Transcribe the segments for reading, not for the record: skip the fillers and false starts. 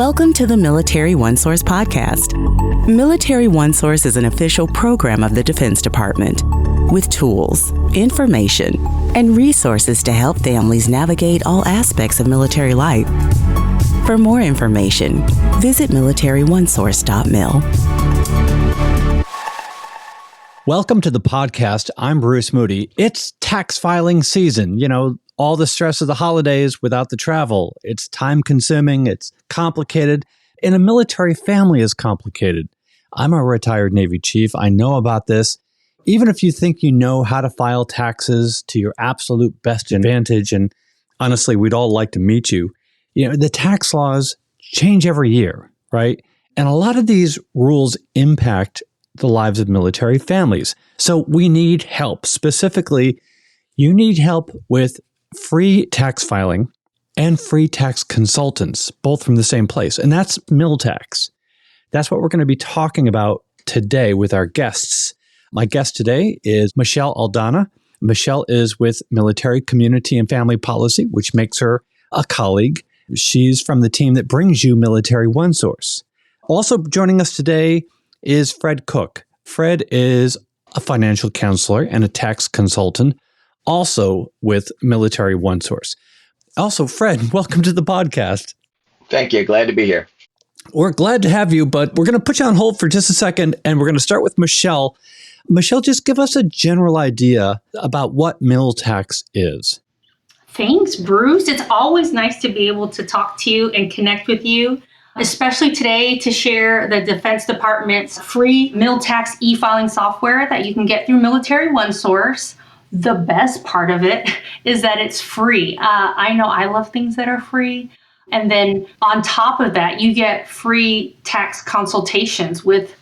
Welcome to the Military OneSource Podcast. Military OneSource is an official program of the Defense Department with tools, information, and resources to help families navigate all aspects of military life. For more information, visit MilitaryOneSource.mil. Welcome to the podcast. I'm Bruce Moody. It's tax filing season. You know, all the stress of the holidays without the travel. It's time consuming. It's complicated. And a military family is complicated. I'm a retired Navy chief. I know about this. Even if you think you know how to file taxes to your absolute best advantage, and honestly, we'd all like to meet you, the tax laws change every year, right? And a lot of these rules impact the lives of military families. So we need help. Specifically, you need help with free tax filing and free tax consultants, both from the same place. And that's MilTax. That's what we're going to be talking about today with our guests. My guest today is Michelle Aldana. Michelle is with Military Community and Family Policy, which makes her a colleague. She's from the team that brings you Military OneSource. Also joining us today is Fred Koch. Fred is a financial counselor and a tax consultant, also with Military OneSource. Also, Fred, welcome to the podcast. Thank you. Glad to be here. We're glad to have you, but we're going to put you on hold for just a second, and we're going to start with Michelle. Michelle, just give us a general idea about what MilTax is. Thanks, Bruce. It's always nice to be able to talk to you and connect with you, especially today to share the Defense Department's free MilTax e-filing software that you can get through Military OneSource. The best part of it is that it's free. I know I love things that are free. And then on top of that, you get free tax consultations with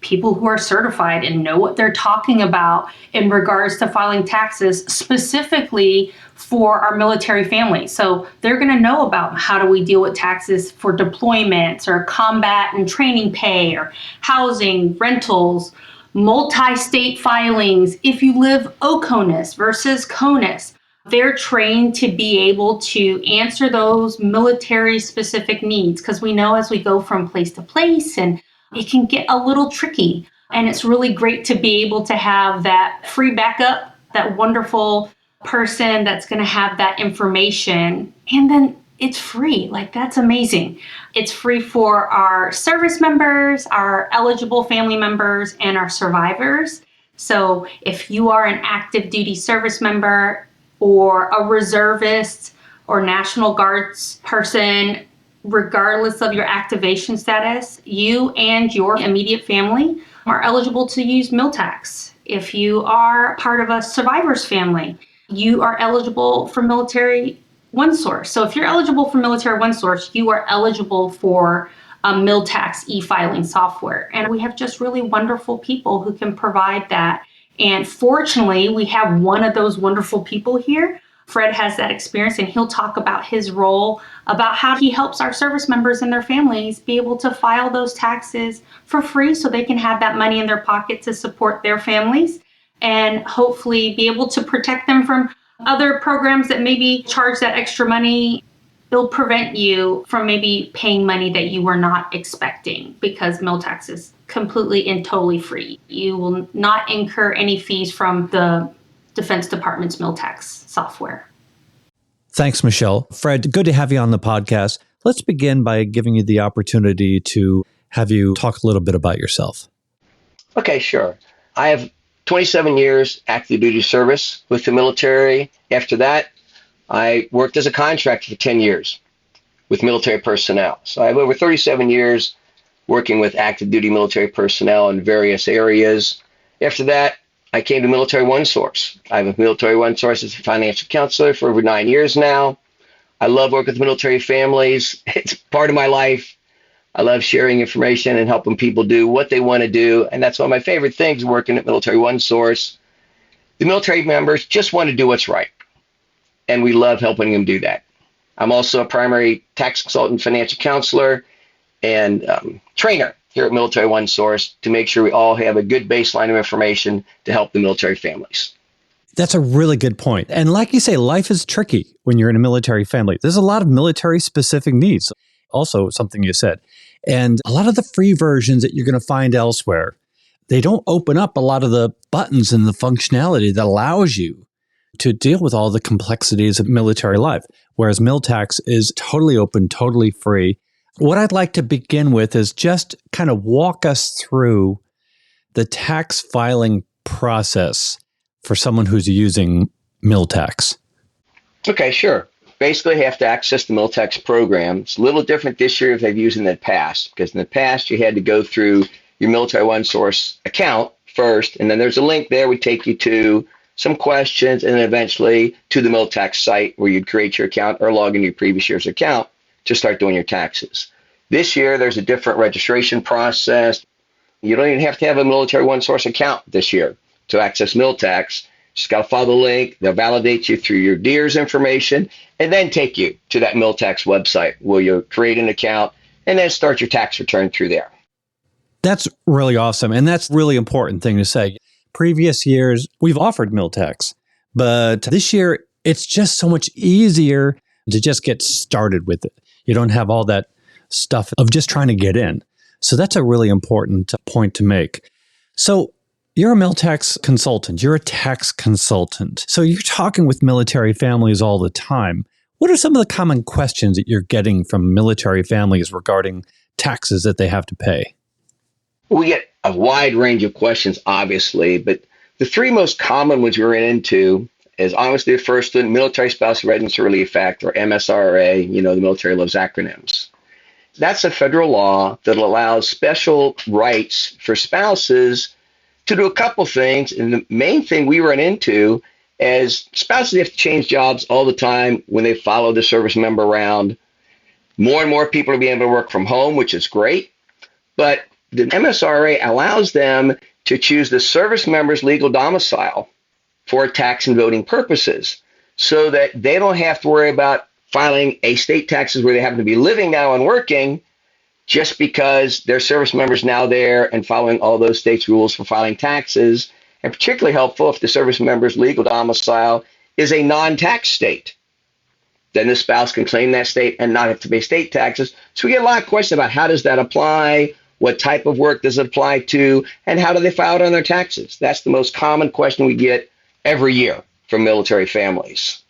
people who are certified and know what they're talking about in regards to filing taxes specifically for our military families. So they're going to know about how do we deal with taxes for deployments or combat and training pay or housing, rentals, multi-state filings. If you live OCONUS versus CONUS, they're trained to be able to answer those military specific needs, because we know as we go from place to place and it can get a little tricky. And it's really great to be able to have that free backup, that wonderful person that's going to have that information. And then it's free. That's amazing. It's free for our service members, our eligible family members, and our survivors. So if you are an active duty service member or a reservist or National Guards person, regardless of your activation status, you and your immediate family are eligible to use MilTax. If you are part of a survivor's family, you are eligible for Military OneSource. So if you're eligible for Military OneSource, you are eligible for a MilTax e-filing software. And we have just really wonderful people who can provide that. And fortunately, we have one of those wonderful people here. Fred has that experience, and he'll talk about his role, about how he helps our service members and their families be able to file those taxes for free so they can have that money in their pocket to support their families and hopefully be able to protect them from other programs that maybe charge that extra money. It'll prevent you from maybe paying money that you were not expecting, because MilTax is completely and totally free. You will not incur any fees from the Defense Department's MilTax software. Thanks, Michelle. Fred, good to have you on the podcast. Let's begin by giving you the opportunity to have you talk a little bit about yourself. Okay, sure. I have 27 years active duty service with the military. After that, I worked as a contractor for 10 years with military personnel. So I have over 37 years working with active duty military personnel in various areas. After that, I came to Military OneSource. I'm with Military OneSource as a financial counselor for over 9 years now. I love working with military families. It's part of my life. I love sharing information and helping people do what they want to do. And that's one of my favorite things working at Military OneSource. The military members just want to do what's right, and we love helping them do that. I'm also a primary tax consultant, financial counselor, and trainer here at Military OneSource to make sure we all have a good baseline of information to help the military families. That's a really good point. And like you say, life is tricky when you're in a military family. There's a lot of military specific needs. Also, something you said. And a lot of the free versions that you're going to find elsewhere, they don't open up a lot of the buttons and the functionality that allows you to deal with all the complexities of military life, whereas MilTax is totally open, totally free. What I'd like to begin with is just kind of walk us through the tax filing process for someone who's using MilTax. Okay, sure. Basically, you have to access the MilTax program. It's a little different this year than they've used in the past, because in the past, you had to go through your Military OneSource account first, and then there's a link there would take you to some questions, and then eventually to the MilTax site where you'd create your account or log in your previous year's account to start doing your taxes. This year, there's a different registration process. You don't even have to have a Military OneSource account this year to access MilTax. Just got to follow the link. They'll validate you through your DEERS information and then take you to that MilTax website where you'll create an account and then start your tax return through there. That's really awesome. And that's a really important thing to say. Previous years, we've offered MilTax, but this year, it's just so much easier to just get started with it. You don't have all that stuff of just trying to get in. So that's a really important point to make. So you're a MilTax consultant. You're a tax consultant. So you're talking with military families all the time. What are some of the common questions that you're getting from military families regarding taxes that they have to pay? We get a wide range of questions, obviously, but the three most common ones we run into is obviously the first one, Military Spouse Readiness Relief Act, or MSRA. You know, the military loves acronyms. That's a federal law that allows special rights for spouses to do a couple things. And the main thing we run into is spouses have to change jobs all the time when they follow the service member around. More and more people are being able to work from home, which is great. But the MSRA allows them to choose the service member's legal domicile for tax and voting purposes so that they don't have to worry about filing a state taxes where they happen to be living now and working just because their service member's now there and following all those states' rules for filing taxes. And particularly helpful if the service member's legal domicile is a non-tax state. Then the spouse can claim that state and not have to pay state taxes. So we get a lot of questions about how does that apply, what type of work does it apply to, and how do they file it on their taxes? That's the most common question we get every year from military families.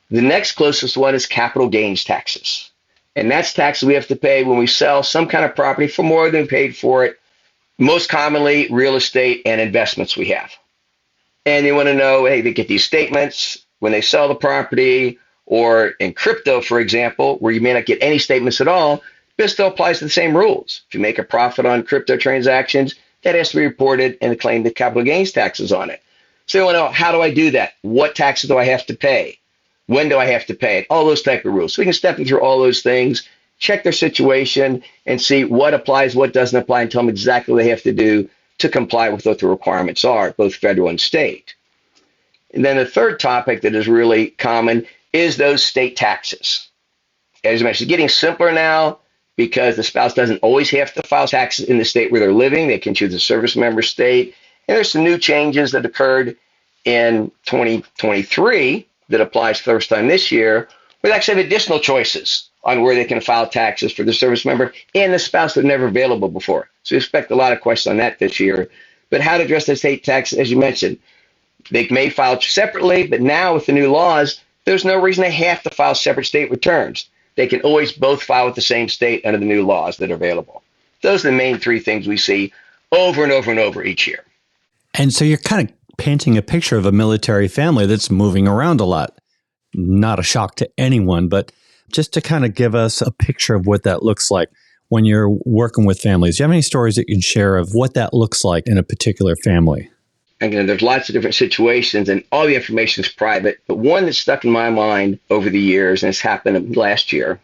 The next closest one is capital gains taxes. And that's taxes we have to pay when we sell some kind of property for more than we paid for it, most commonly real estate and investments we have. And they want to know, hey, they get these statements when they sell the property, or in crypto, for example, where you may not get any statements at all, this still applies to the same rules. If you make a profit on crypto transactions, that has to be reported and claim the capital gains taxes on it. So they want to know, how do I do that? What taxes do I have to pay? When do I have to pay it? All those type of rules. So we can step them through all those things, check their situation, and see what applies, what doesn't apply, and tell them exactly what they have to do to comply with what the requirements are, both federal and state. And then the third topic that is really common is those state taxes. As I mentioned, getting simpler now because the spouse doesn't always have to file taxes in the state where they're living. They can choose a service member state. And there's some new changes that occurred in 2023 that applies for the first time this year, where they actually have additional choices on where they can file taxes for the service member and the spouse that were never available before. So we expect a lot of questions on that this year. But how to address the state taxes, as you mentioned, they may file separately, but now with the new laws, there's no reason they have to file separate state returns. They can always both file with the same state under the new laws that are available. Those are the main three things we see over and over and over each year. And so you're kind of painting a picture of a military family that's moving around a lot. Not a shock to anyone, but just to kind of give us a picture of what that looks like when you're working with families. Do you have any stories that you can share of what that looks like in a particular family? Again, there's lots of different situations, and all the information is private. But one that's stuck in my mind over the years, and it's happened last year,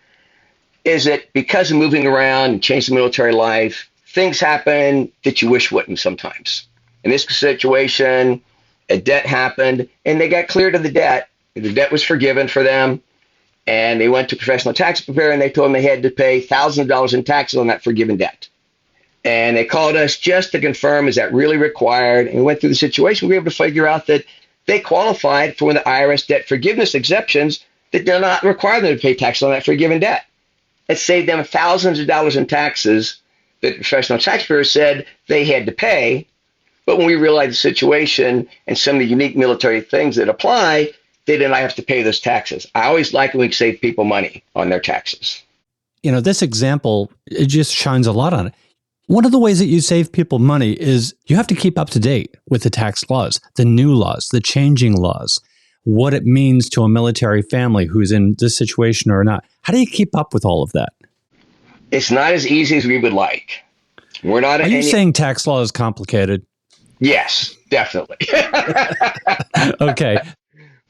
is that because of moving around and changing military life, things happen that you wish wouldn't sometimes. In this situation, a debt happened, and they got cleared of the debt. The debt was forgiven for them, and they went to a professional tax preparer, and they told them they had to pay thousands of dollars in taxes on that forgiven debt. And they called us just to confirm, is that really required? And we went through the situation. We were able to figure out that they qualified for one of the IRS debt forgiveness exceptions that did not require them to pay tax on that forgiven debt. It saved them thousands of dollars in taxes that the professional taxpayers said they had to pay. But when we realized the situation and some of the unique military things that apply, they did not have to pay those taxes. I always like when we save people money on their taxes. This example, it just shines a lot on it. One of the ways that you save people money is you have to keep up to date with the tax laws, the new laws, the changing laws, what it means to a military family who's in this situation or not. How do you keep up with all of that? It's not as easy as we would like. We're not. Are you saying tax law is complicated? Yes, definitely. Okay.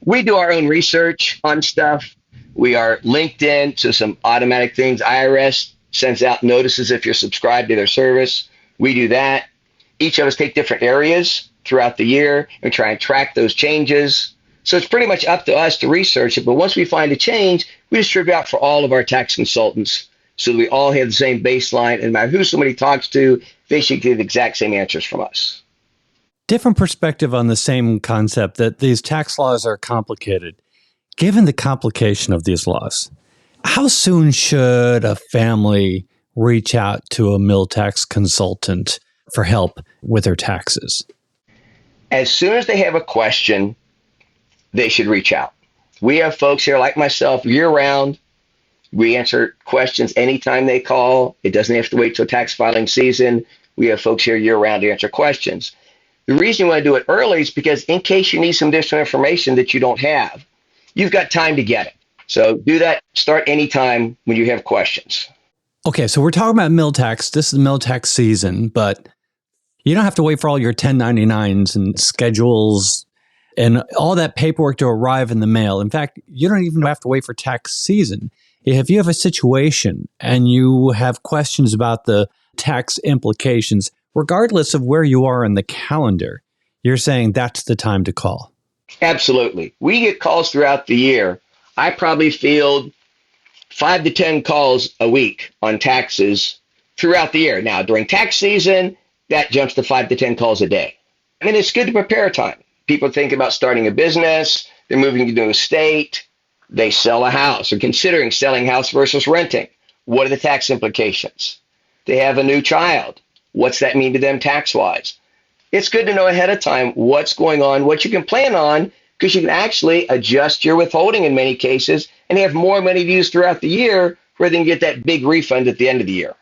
We do our own research on stuff. We are linked in to some automatic things. IRS sends out notices if you're subscribed to their service. We do that. Each of us take different areas throughout the year and try and track those changes. So it's pretty much up to us to research it. But once we find a change, we distribute out for all of our tax consultants so that we all have the same baseline. And no matter who somebody talks to, they should get the exact same answers from us. Different perspective on the same concept that these tax laws are complicated. Given the complication of these laws, how soon should a family reach out to a MilTax consultant for help with their taxes? As soon as they have a question, they should reach out. We have folks here like myself year-round. We answer questions anytime they call. It doesn't have to wait till tax filing season. We have folks here year-round to answer questions. The reason you want to do it early is because in case you need some additional information that you don't have, you've got time to get it. So do that. Start anytime when you have questions. Okay, so we're talking about MilTax. This is MilTax season, but you don't have to wait for all your 1099s and schedules and all that paperwork to arrive in the mail. In fact, you don't even have to wait for tax season. If you have a situation and you have questions about the tax implications, regardless of where you are in the calendar, you're saying that's the time to call. Absolutely. We get calls throughout the year. I probably field 5 to 10 calls a week on taxes throughout the year. Now, during tax season, that jumps to 5 to 10 calls a day. I mean, it's good to prepare time. People think about starting a business, they're moving to a state, they sell a house, or considering selling house versus renting. What are the tax implications? They have a new child. What's that mean to them tax-wise? It's good to know ahead of time what's going on, what you can plan on, because you can actually adjust your withholding in many cases and have more money to use throughout the year rather than get that big refund at the end of the year.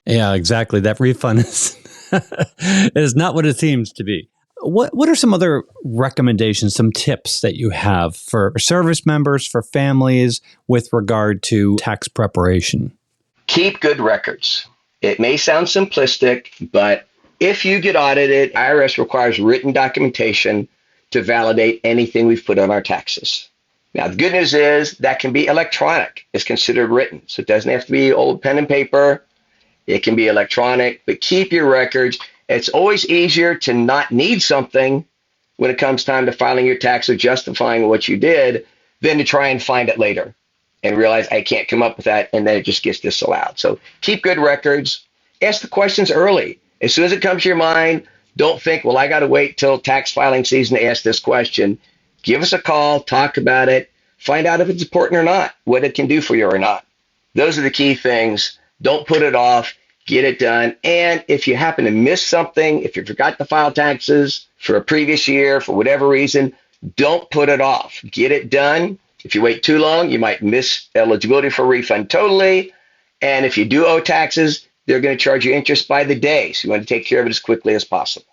Yeah, exactly. That refund is not what it seems to be. What are some other recommendations, some tips that you have for service members, for families with regard to tax preparation? Keep good records. It may sound simplistic, but if you get audited, IRS requires written documentation to validate anything we've put on our taxes. Now, the good news is that can be electronic. It's considered written, so it doesn't have to be old pen and paper. It can be electronic, but keep your records. It's always easier to not need something when it comes time to filing your tax or justifying what you did than to try and find it later and realize I can't come up with that, and then it just gets disallowed. So keep good records. Ask the questions early. As soon as it comes to your mind, don't think, well, I got to wait till tax filing season to ask this question. Give us a call, talk about it, find out if it's important or not, what it can do for you or not. Those are the key things. Don't put it off. Get it done. And if you happen to miss something, if you forgot to file taxes for a previous year, for whatever reason, don't put it off. Get it done. If you wait too long, you might miss eligibility for a refund totally. And if you do owe taxes, they're going to charge you interest by the day. So you want to take care of it as quickly as possible.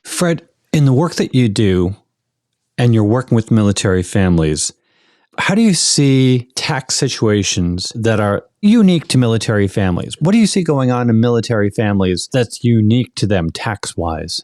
Fred, in the work that you do, and you're working with military families, how do you see tax situations that are unique to military families? What do you see going on in military families that's unique to them tax-wise?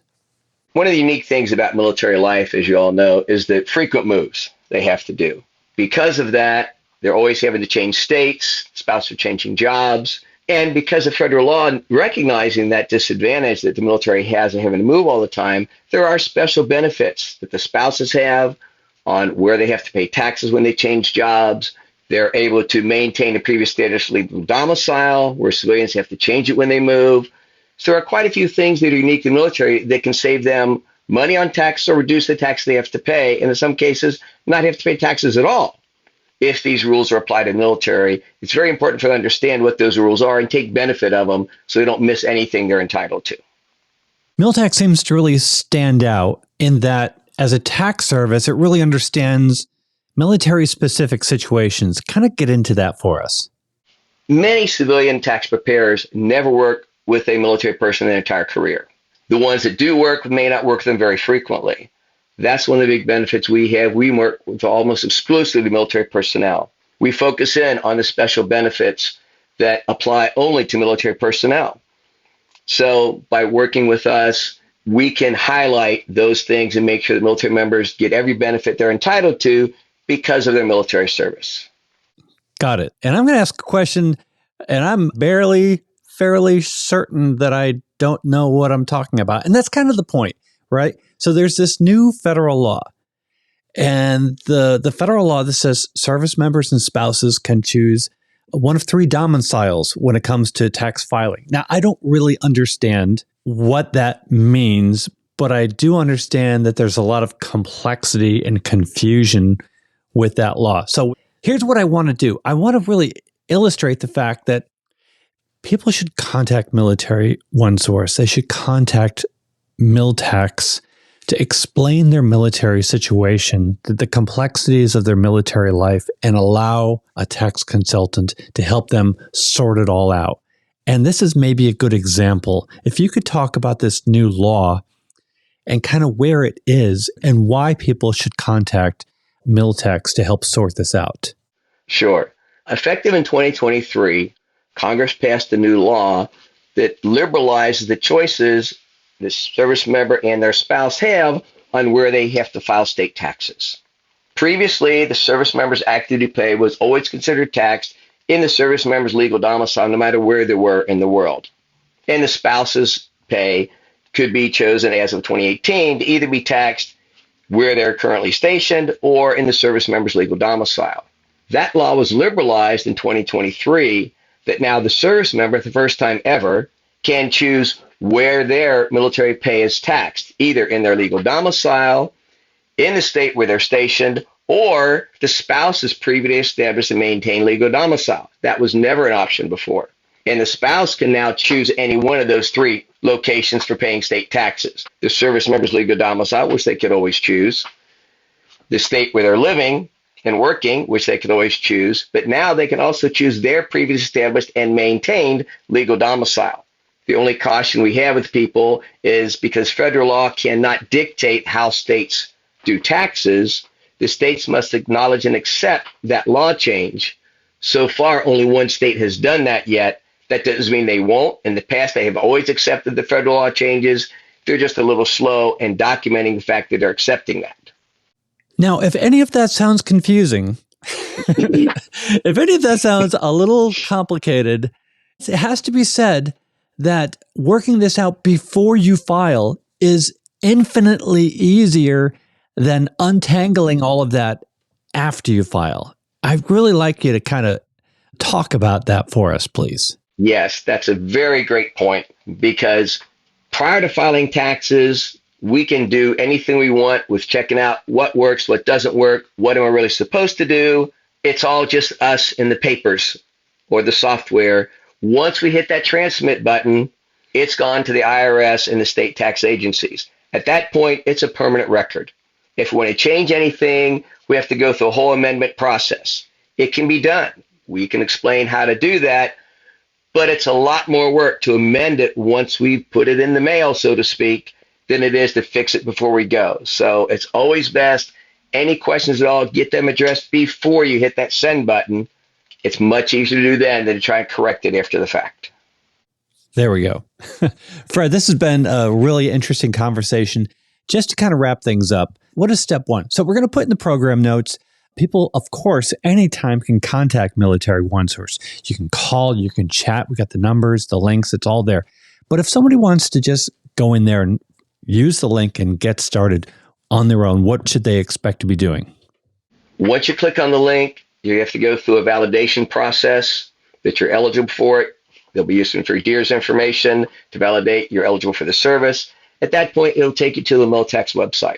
One of the unique things about military life, as you all know, is the frequent moves they have to do. Because of that, they're always having to change states, spouses are changing jobs, and because of federal law recognizing that disadvantage that the military has of having to move all the time, there are special benefits that the spouses have on where they have to pay taxes when they change jobs. They're able to maintain a previous status legal domicile, where civilians have to change it when they move. So there are quite a few things that are unique to the military that can save them money on tax or reduce the tax they have to pay, and in some cases, not have to pay taxes at all. if these rules are applied in the military, it's very important for them to understand what those rules are and take benefit of them so they don't miss anything they're entitled to. MilTax seems to really stand out in that as a tax service, it really understands military-specific situations. Kind of get into that for us. Many civilian tax preparers never work with a military person their entire career. The ones that do work may not work with them very frequently. That's one of the big benefits we have. We work with almost exclusively military personnel. We focus in on the special benefits that apply only to military personnel. So by working with us, we can highlight those things and make sure that military members get every benefit they're entitled to because of their military service. Got it. And I'm going to ask a question, and I'm fairly certain that I don't know what I'm talking about. And that's kind of the point, right? So there's this new federal law. And the federal law that says service members and spouses can choose one of three domiciles when it comes to tax filing. Now, I don't really understand what that means, but I do understand that there's a lot of complexity and confusion with that law. So here's what I want to do. I want to really illustrate the fact that people should contact Military OneSource. They should contact MilTax to explain their military situation, the complexities of their military life, and allow a tax consultant to help them sort it all out. And this is maybe a good example. If you could talk about this new law and kind of where it is and why people should contact MilTax to help sort this out. Sure. Effective in 2023, Congress passed a new law that liberalizes the choices the service member and their spouse have on where they have to file state taxes. Previously, the service member's active duty pay was always considered taxed in the service member's legal domicile, no matter where they were in the world. And the spouse's pay could be chosen as of 2018 to either be taxed where they're currently stationed or in the service member's legal domicile. That law was liberalized in 2023 that now the service member, for the first time ever, can choose where their military pay is taxed, either in their legal domicile, in the state where they're stationed, or the spouse is previously established and maintained legal domicile. That was never an option before. And the spouse can now choose any one of those three locations for paying state taxes. The service member's legal domicile, which they could always choose, the state where they're living and working, which they could always choose, but now they can also choose their previously established and maintained legal domicile. The only caution we have with people is because federal law cannot dictate how states do taxes, the states must acknowledge and accept that law change. So far, only one state has done that yet. That doesn't mean they won't. In the past, they have always accepted the federal law changes. They're just a little slow in documenting the fact that they're accepting that. Now, if any of that sounds confusing, if any of that sounds a little complicated, it has to be said that working this out before you file is infinitely easier than untangling all of that after you file. I'd really like you to kind of talk about that for us, please. Yes, that's a very great point, because prior to filing taxes, we can do anything we want with checking out what works, what doesn't work, what am I really supposed to do. It's all just us in the papers or the software. Once we hit that transmit button, it's gone to the IRS and the state tax agencies. At that point, it's a permanent record. If we want to change anything, we have to go through a whole amendment process. It can be done. We can explain how to do that, but it's a lot more work to amend it once we put it in the mail, so to speak, than it is to fix it before we go. So it's always best, any questions at all, get them addressed before you hit that send button. It's much easier to do then than to try and correct it after the fact. There we go. Fred, this has been a really interesting conversation. Just to kind of wrap things up, what is step one? So we're going to put in the program notes. People, of course, anytime can contact Military OneSource. You can call, you can chat. We got the numbers, the links, it's all there. But if somebody wants to just go in there and use the link and get started on their own, what should they expect to be doing? Once you click on the link, you have to go through a validation process that you're eligible for it. They'll be using your DEERS information to validate you're eligible for the service. At that point, it'll take you to the MilTax website.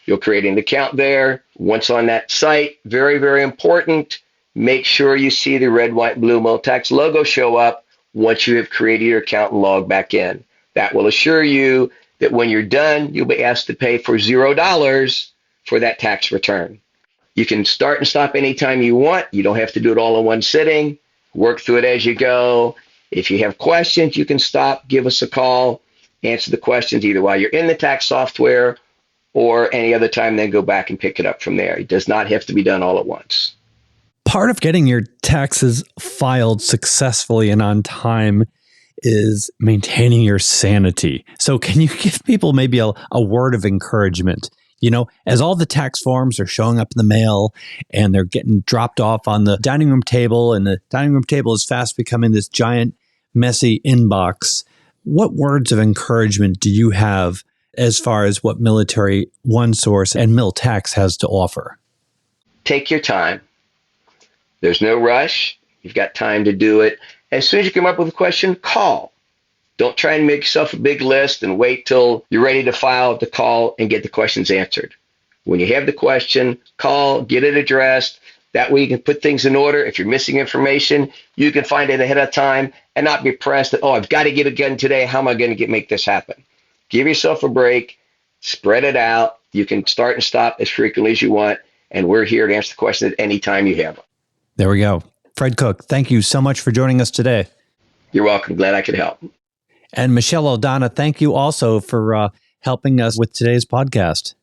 You'll create an account there. Once on that site, very, very important, make sure you see the red, white, blue MilTax logo show up once you have created your account and logged back in. That will assure you that when you're done, you'll be asked to pay for $0 for that tax return. You can start and stop anytime you want. You don't have to do it all in one sitting. Work through it as you go. If you have questions, you can stop, give us a call, answer the questions either while you're in the tax software or any other time, then go back and pick it up from there. It does not have to be done all at once. Part of getting your taxes filed successfully and on time is maintaining your sanity. So can you give people maybe a word of encouragement? You know, as all the tax forms are showing up in the mail and they're getting dropped off on the dining room table, and the dining room table is fast becoming this giant, messy inbox, what words of encouragement do you have as far as what Military OneSource and MilTax has to offer? Take your time. There's no rush. You've got time to do it. As soon as you come up with a question, call. Don't try and make yourself a big list and wait till you're ready to file to call and get the questions answered. When you have the question, call, get it addressed. That way you can put things in order. If you're missing information, you can find it ahead of time and not be pressed that, oh, I've got to get it done today. How am I going to make this happen? Give yourself a break, spread it out. You can start and stop as frequently as you want, and we're here to answer the question at any time you have them. There we go. Fred Koch, thank you so much for joining us today. You're welcome. Glad I could help. And Michelle Aldana, thank you also for helping us with today's podcast.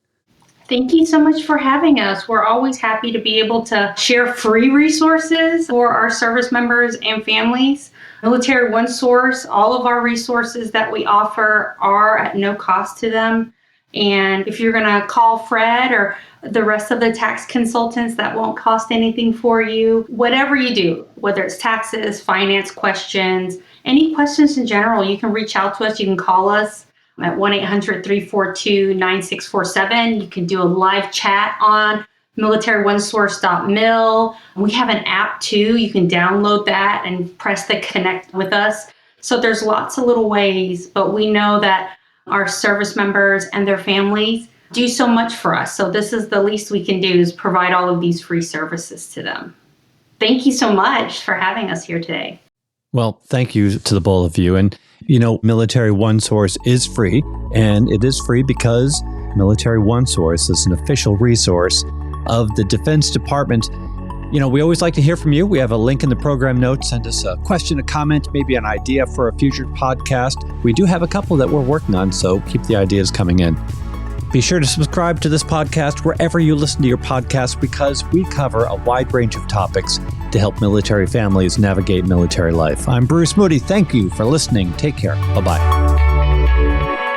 Thank you so much for having us. We're always happy to be able to share free resources for our service members and families. Military OneSource, all of our resources that we offer are at no cost to them. And if you're going to call Fred or the rest of the tax consultants, that won't cost anything for you. Whatever you do, whether it's taxes, finance questions, any questions in general, you can reach out to us. You can call us at 1-800-342-9647. You can do a live chat on MilitaryOneSource.mil. We have an app too. You can download that and press the connect with us. So there's lots of little ways, but we know that our service members and their families do so much for us. So this is the least we can do, is provide all of these free services to them. Thank you so much for having us here today. Well, thank you to the both of you. And, you know, Military OneSource is free, and it is free because Military OneSource is an official resource of the Defense Department. You know, we always like to hear from you. We have a link in the program notes. Send us a question, a comment, maybe an idea for a future podcast. We do have a couple that we're working on, so keep the ideas coming in. Be sure to subscribe to this podcast wherever you listen to your podcast, because we cover a wide range of topics to help military families navigate military life. I'm Bruce Moody. Thank you for listening. Take care. Bye-bye.